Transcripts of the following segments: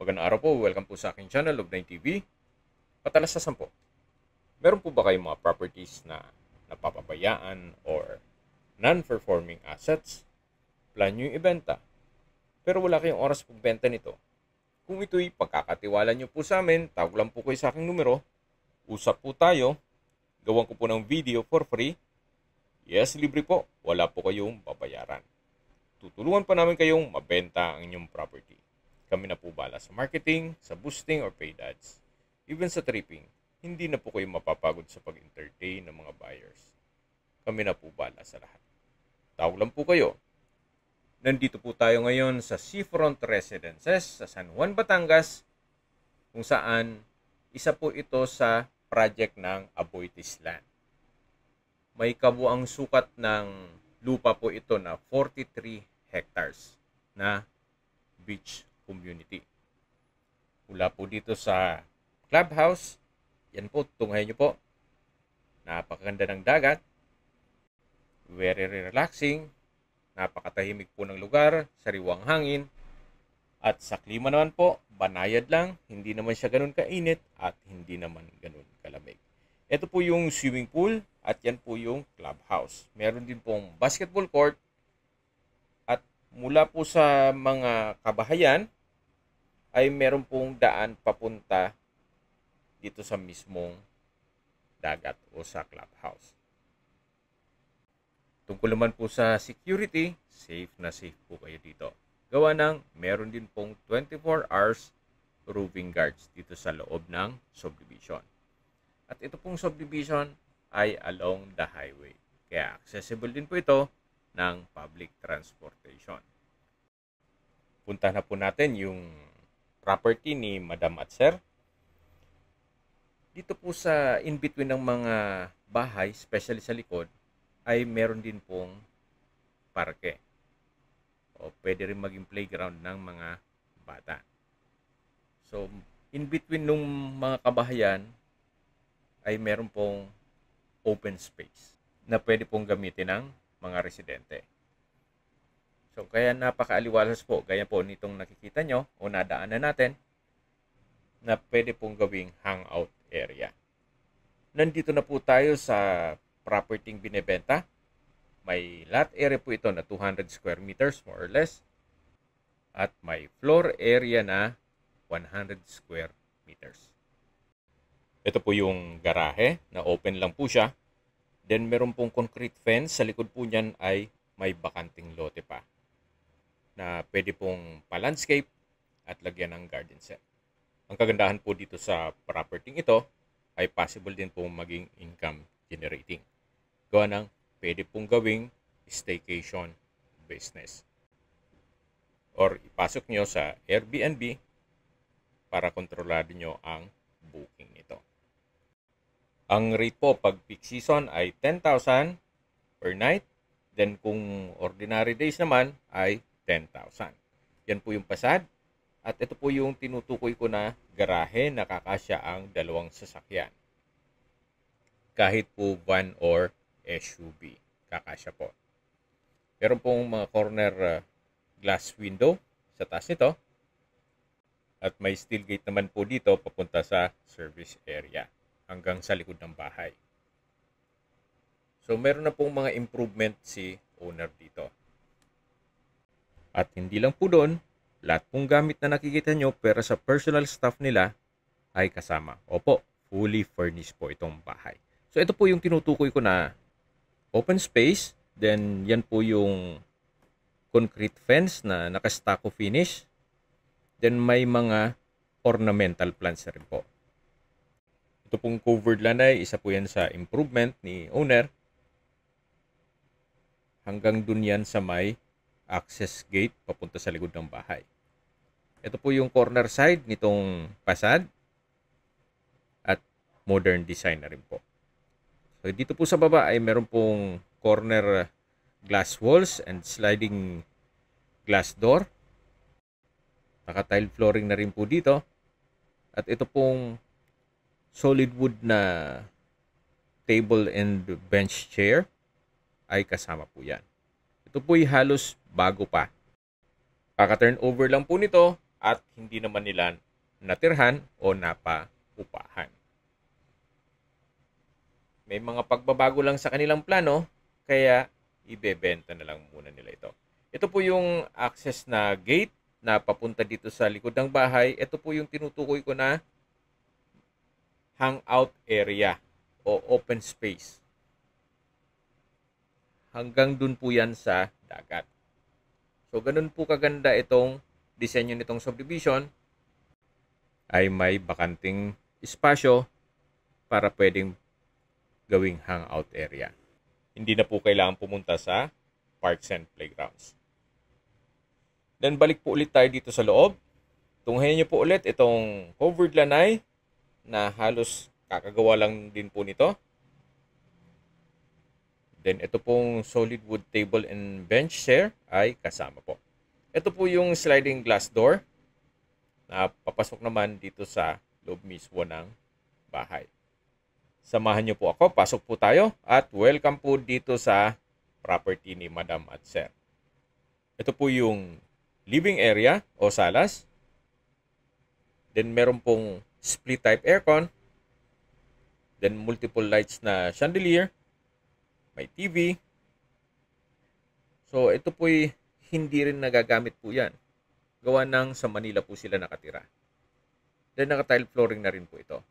Magandang araw po, welcome po sa aking channel, Log9 TV. Patalasasan po, meron po ba kayong mga properties na napapabayaan or non-performing assets? Plan nyo yung ibenta, pero wala kayong oras pagbenta nito. Kung ito'y pagkakatiwala nyo po sa amin, tawag lang po kayo sa aking numero, usap po tayo, gawan ko po ng video for free. Yes, libre po, wala po kayong babayaran. Tutulungan pa namin kayong mabenta ang inyong property. Kami na po bala sa marketing, sa boosting or paid ads. Even sa tripping, hindi na po kayo mapapagod sa pag-entertain ng mga buyers. Kami na po bala sa lahat. Tawag lang po kayo. Nandito po tayo ngayon sa Seafront Residences sa San Juan, Batangas, kung saan isa po ito sa project ng Aboitiz Land. May kabuang sukat ng lupa po ito na 43 hectares na beach community. Mula po dito sa clubhouse, yan po, tunghayin nyo po. Napakaganda ng dagat. Very relaxing. Napakatahimik po ng lugar, sariwang hangin. At sa klima naman po, banayad lang. Hindi naman siya ganun kainit at hindi naman ganun kalamig. Ito po yung swimming pool at yan po yung clubhouse. Meron din pong basketball court. At mula po sa mga kabahayan, ay meron pong daan papunta dito sa mismong dagat o sa clubhouse. Tungkol naman po sa security, safe na safe po kayo dito. Gawa ng meron din pong 24 hours roving guards dito sa loob ng subdivision. At ito pong subdivision ay along the highway. Kaya accessible din po ito ng public transportation. Punta na po natin yung property ni Madam at Sir. Dito po sa in-between ng mga bahay, especially sa likod, ay meron din pong parke. O pwede rin maging playground ng mga bata. So, in-between ng mga kabahayan, ay meron pong open space na pwede pong gamitin ng mga residente. So, kaya napakaaliwalas po, gaya po nitong nakikita nyo o nadaanan natin na pwede pong gawing hangout area. Nandito na po tayo sa property binebenta. May lot area po ito na 200 square meters more or less. At may floor area na 100 square meters. Ito po yung garahe na open lang po siya. Then meron pong concrete fence. Sa likod po niyan ay may bakanting lote pa na pwede pong pa-landscape at lagyan ng garden set. Ang kagandahan po dito sa property ito ay possible din pong maging income generating. Gawa ng pwede pong gawing staycation business. Or ipasok nyo sa Airbnb para kontrolado nyo ang booking nito. Ang rate po pag peak season ay 10,000 per night. Then kung ordinary days naman ay 10,000. Yan po yung pasad. At ito po yung tinutukoy ko na garahe na kakasya ang dalawang sasakyan. Kahit po van or SUV, kakasya po. Meron pong mga corner glass window sa taas nito. At may steel gate naman po dito papunta sa service area hanggang sa likod ng bahay. So meron na pong mga improvement si owner dito. At hindi lang po doon, lahat pong gamit na nakikita nyo pero sa personal staff nila ay kasama. Opo, fully furnished po itong bahay. So ito po yung tinutukoy ko na open space. Then yan po yung concrete fence na naka-stucco finish. Then may mga ornamental plants rin po. Ito pong covered land ay isa po yan sa improvement ni owner. Hanggang dun yan sa may access gate papunta sa likod ng bahay. Ito po yung corner side nitong pasad at modern design na rin po. So dito po sa baba ay meron pong corner glass walls and sliding glass door. Naka-tile flooring na rin po dito. At ito pong solid wood na table and bench chair ay kasama po yan. Ito po'y halos bago pa. Kaka-turn over lang po nito at hindi naman nila natirhan o napaupahan. May mga pagbabago lang sa kanilang plano, kaya ibebenta na lang muna nila ito. Ito po yung access na gate na papunta dito sa likod ng bahay. Ito po yung tinutukoy ko na hangout area o open space. Hanggang dun po yan sa dagat. So, ganun po kaganda itong disenyo nitong subdivision, ay may bakanting espasyo para pwedeng gawing hangout area. Hindi na po kailangan pumunta sa parks and playgrounds. Then balik po ulit tayo dito sa loob. Tunghayan niyo po ulit itong covered lanai na halos kakagawa lang din po nito. Then ito pong solid wood table and bench chair ay kasama po. Ito po yung sliding glass door na papasok naman dito sa loob mismo ng bahay. Samahan niyo po ako, pasok po tayo at welcome po dito sa property ni Madam at Sir. Ito po yung living area o salas. Then meron pong split type aircon. Then multiple lights na chandelier. May TV. So ito po'y hindi rin nagagamit po yan. Gawa ng sa Manila po sila nakatira. Then naka-tile flooring na rin po ito.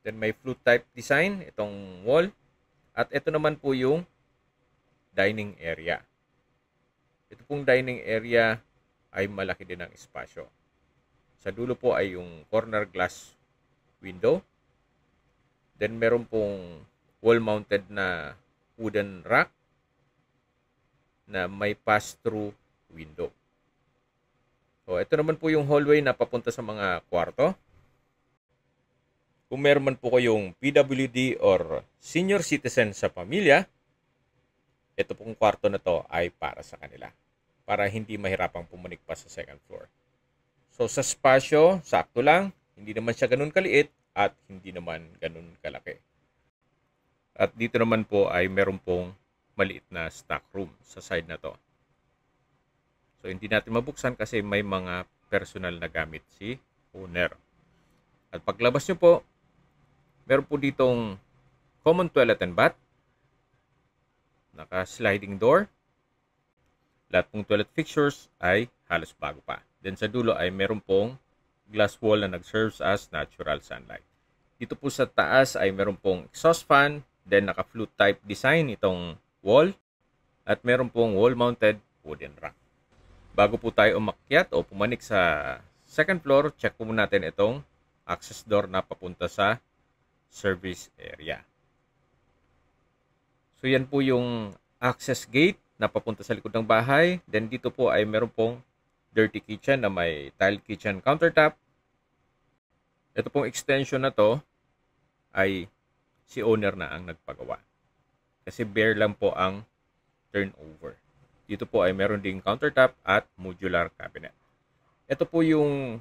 Then may flute type design itong wall. At ito naman po yung dining area. Ito pong dining area ay malaki din ang espasyo. Sa dulo po ay yung corner glass window. Then meron pong wall-mounted na wooden rack na may pass-through window. So, ito naman po yung hallway na papunta sa mga kwarto. Kung meron man po kayong PWD or senior citizen sa pamilya, ito pong kwarto na to ay para sa kanila. Para hindi mahirapang pumunik pa sa second floor. So sa spasyo, sakto lang. Hindi naman siya ganun kaliit at hindi naman ganun kalaki. At dito naman po ay meron pong maliit na stock room sa side na to. So hindi natin mabuksan kasi may mga personal na gamit si owner. At paglabas nyo po, meron po ditong common toilet and bath. Naka-sliding door. Lahat pong toilet fixtures ay halos bago pa. Then sa dulo ay meron pong glass wall na nag-serves as natural sunlight. Dito po sa taas ay meron pong exhaust fan. Then naka-flute type design itong wall. At meron pong wall-mounted wooden rack. Bago po tayo umakyat o pumanik sa second floor, check po natin itong access door na papunta sa service area. So yan po yung access gate na papunta sa likod ng bahay. Then dito po ay meron pong dirty kitchen na may tile kitchen countertop. Ito pong extension na to ay si owner na ang nagpagawa. Kasi bare lang po ang turnover. Dito po ay meron ding countertop at modular cabinet. Ito po yung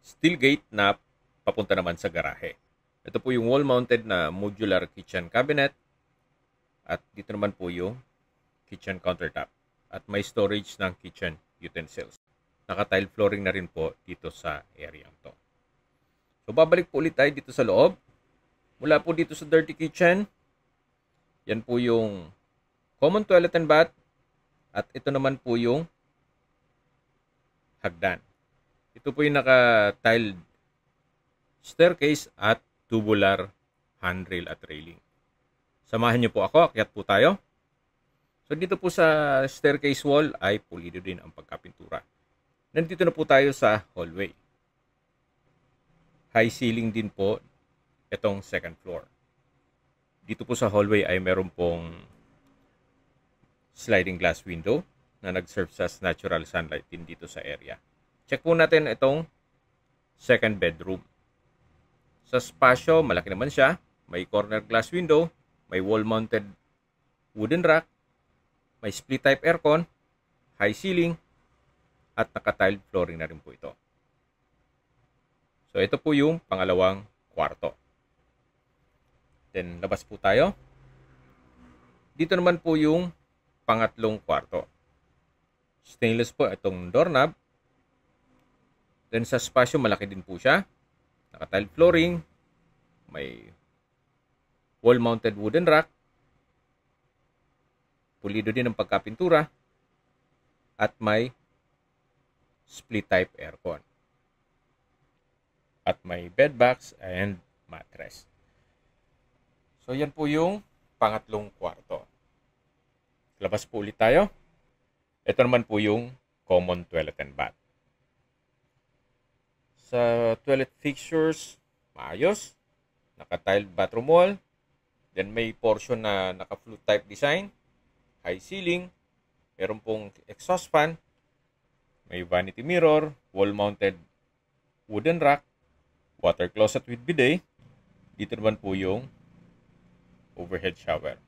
steel gate na papunta naman sa garahe. Ito po yung wall-mounted na modular kitchen cabinet. At dito naman po yung kitchen countertop. At may storage ng kitchen utensils. Naka-tile flooring na rin po dito sa area to. So, babalik po ulit tayo dito sa loob. Mula po dito sa dirty kitchen, yan po yung common toilet and bath. At ito naman po yung hagdan. Ito po yung naka-tiled staircase at tubular handrail at railing. Samahan niyo po ako, akyat po tayo. So dito po sa staircase wall ay pulido din ang pagkapintura. Nandito na po tayo sa hallway. High ceiling din po itong second floor. Dito po sa hallway ay meron pong sliding glass window na nag-serve as natural sunlight din dito sa area. Check po natin itong second bedroom. Sa spasyo, malaki naman siya. May corner glass window, may wall-mounted wooden rack, may split-type aircon, high ceiling, at naka-tiled flooring na rin po ito. So, ito po yung pangalawang kwarto. Then, labas po tayo. Dito naman po yung pangatlong kwarto. Stainless po itong doorknob. Then sa spasyo, malaki din po siya. Naka-tile flooring, may wall-mounted wooden rack, pulido din ang pagkapintura, at may split-type aircon. At may bed box and mattress. So, yan po yung pangatlong kwarto. Labas po ulit tayo. Ito naman po yung common toilet and bath. Sa toilet fixtures, maayos. Naka-tiled bathroom wall. Then may portion na naka-flute type design. High ceiling. Meron pong exhaust fan. May vanity mirror. Wall-mounted wooden rack. Water closet with bidet. Dito naman po yung overhead shower.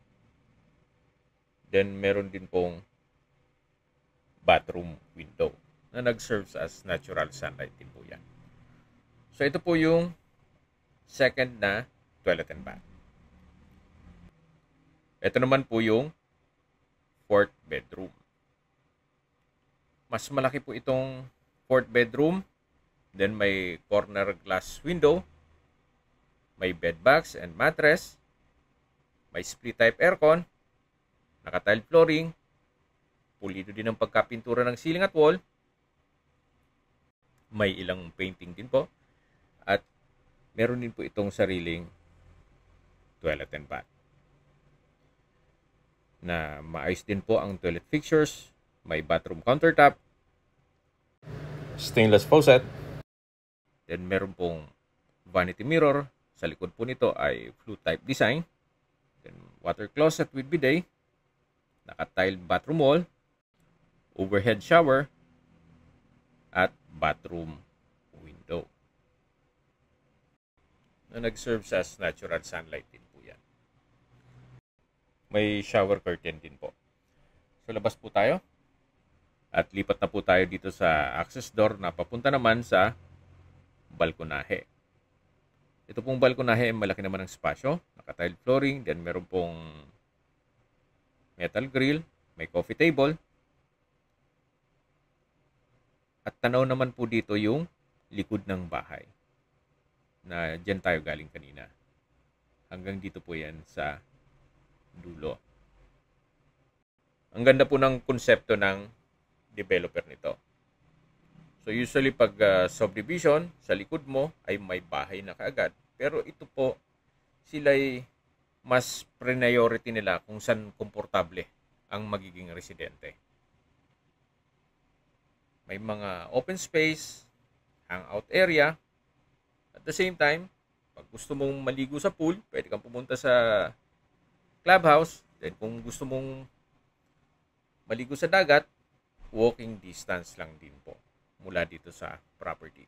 Then meron din pong bathroom window na nag-serves as natural sunlight din po yan. So ito po yung second na toilet and bath. Ito naman po yung fourth bedroom. Mas malaki po itong fourth bedroom. Then may corner glass window. May bed box and mattress. May split type aircon. Naka-tile flooring. Pulido din ang pagkapintura ng ceiling at wall. May ilang painting din po. At meron din po itong sariling toilet and bath. Na maayos din po ang toilet fixtures. May bathroom countertop. Stainless faucet. Then meron pong vanity mirror. Sa likod po nito ay flute type design. Then water closet with bidet. Naka-tiled bathroom wall. Overhead shower. At bathroom window. Na nag-serve as natural sunlight din po yan. May shower curtain din po. So labas po tayo. At lipat na po tayo dito sa access door na papunta naman sa balkonahe. Ito pong balkonahe ay malaki naman ang spasyo. Naka-tile flooring. Then meron pong metal grill. May coffee table. At tanaw naman po dito yung likod ng bahay. Na dyan tayo galing kanina. Hanggang dito po yan sa dulo. Ang ganda po ng konsepto ng developer nito. So usually pag subdivision, sa likod mo ay may bahay na kaagad. Pero ito po, sila'y mas priority nila kung saan komportable ang magiging residente. May mga open space, hangout area. At the same time, pag gusto mong maligo sa pool, pwede kang pumunta sa clubhouse. Then kung gusto mong maligo sa dagat, walking distance lang din po mula dito sa property.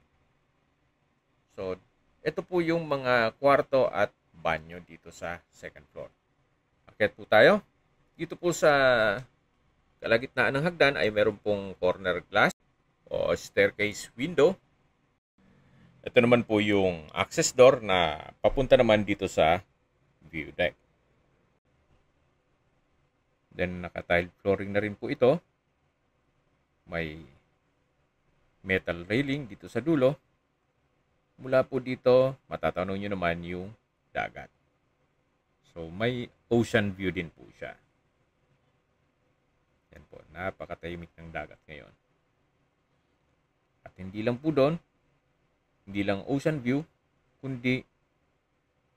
So, ito po yung mga kwarto at banyo dito sa second floor. Akyat po tayo. Dito po sa kalagitnaan ng hagdan ay meron pong corner glass o staircase window. Ito naman po yung access door na papunta naman dito sa view deck. Then naka-tile flooring na rin po ito. May metal railing dito sa dulo. Mula po dito, matatanaw nyo naman yung dagat. So may ocean view din po siya. Yan po, napakatahimik ng dagat ngayon. At hindi lang po doon, hindi lang ocean view, kundi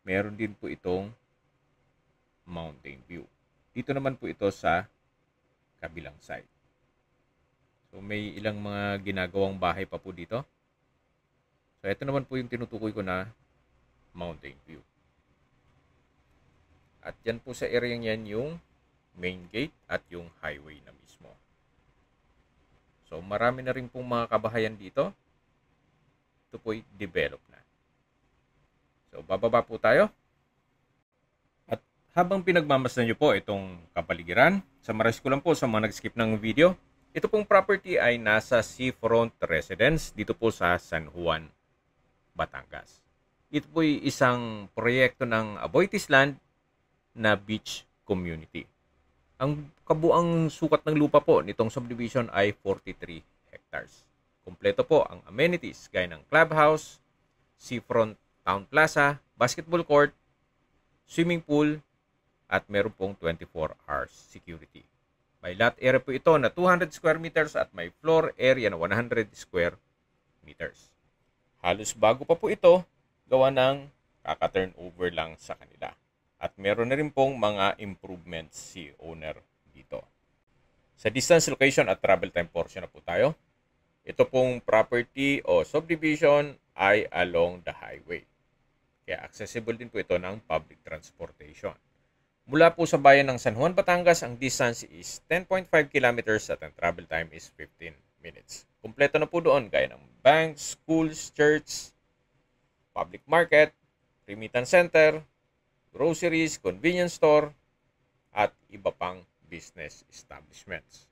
meron din po itong mountain view. Dito naman po ito sa kabilang side. So may ilang mga ginagawang bahay pa po dito. So ito naman po yung tinutukoy ko na mountain view. At yan po sa area yan yung main gate at yung highway na mismo. So marami na rin pong mga kabahayan dito. Ito po'y develop na. So bababa po tayo. At habang pinagmamasdan nyo po itong kapaligiran, summarize ko lang po sa mga nag-skip ng video. Ito pong property ay nasa seafront residence dito po sa San Juan, Batangas. Ito po'y isang proyekto ng Aboitiz Land na beach community. Ang kabuang sukat ng lupa po nitong subdivision ay 43 hectares. Kompleto po ang amenities gaya ng clubhouse, seafront town plaza, basketball court, swimming pool, at meron pong 24 hours security. May lot area po ito na 200 square meters at may floor area na 100 square meters. Halos bago pa po ito, gawa ng kaka-turnover lang sa kanila. At meron na rin pong mga improvements si owner dito. Sa distance, location at travel time portion na po tayo. Ito pong property o subdivision ay along the highway. Kaya accessible din po ito ng public transportation. Mula po sa bayan ng San Juan, Batangas, ang distance is 10.5 kilometers at ang travel time is 15 minutes. Kumpleto na po doon gaya ng banks, schools, church, public market, remittance center, groceries, convenience store, at iba pang business establishments.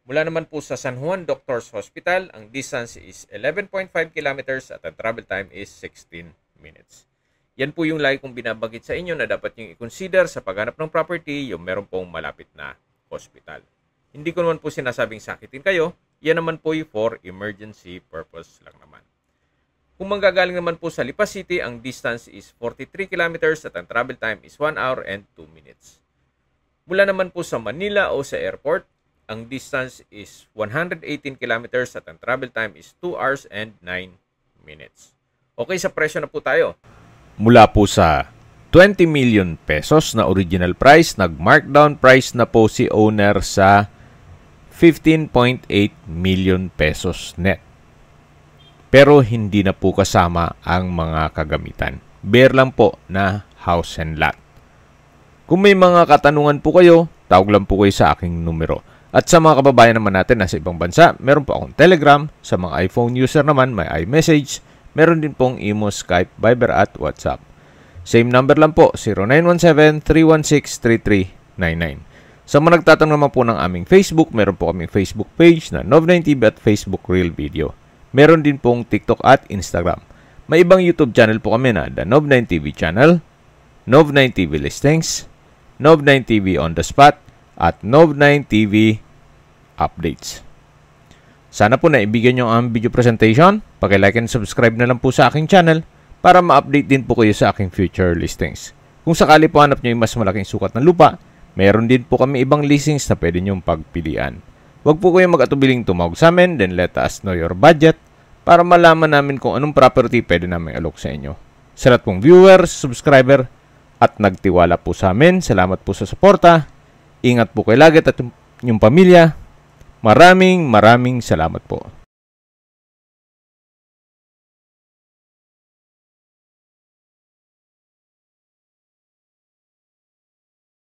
Mula naman po sa San Juan Doctors Hospital, ang distance is 11.5 kilometers at ang travel time is 16 minutes. Yan po yung lagi kong binabanggit sa inyo na dapat nyo i-consider sa paghanap ng property, yung meron pong malapit na hospital. Hindi ko naman po sinasabing sakitin kayo, yan naman po yung for emergency purpose lang naman. Kung manggagaling naman po sa Lipa City, ang distance is 43 kilometers at ang travel time is 1 hour and 2 minutes. Mula naman po sa Manila o sa airport, ang distance is 118 kilometers at ang travel time is 2 hours and 9 minutes. Okay, sa presyo na po tayo. Mula po sa 20 million pesos na original price, nag-markdown price na po si owner sa 15.8 million pesos net. Pero hindi na po kasama ang mga kagamitan. Bare lang po na house and lot. Kung may mga katanungan po kayo, tawag lang po kayo sa aking numero. At sa mga kababayan naman natin na sa ibang bansa, meron po akong Telegram. Sa mga iPhone user naman, may iMessage. Meron din pong Imo, Skype, Viber at WhatsApp. Same number lang po, 0917-316-3399. Sa mga nagtatanong naman po ng aming Facebook, meron po kaming Facebook page na Nov9TV at Facebook Real Video. Meron din pong TikTok at Instagram. May ibang YouTube channel po kami na The Nov9TV Channel, Nov9TV Listings, Nov9TV On The Spot, at Nov9TV Updates. Sana po naibigyan nyo ang video presentation. Paki-like and subscribe na lang po sa aking channel para ma-update din po kayo sa aking future listings. Kung sakali po hanap nyo yung mas malaking sukat ng lupa, meron din po kami ibang listings na pwede nyong pagpilian. Huwag po kayong mag-atubiling tumawag sa amin, then let us know your budget para malaman namin kung anong property pwede namin alok sa inyo. Sa lahat pong viewers, subscriber, at nagtiwala po sa amin, salamat po sa suporta. Ingat po kayo lagi at yung pamilya. Maraming salamat po.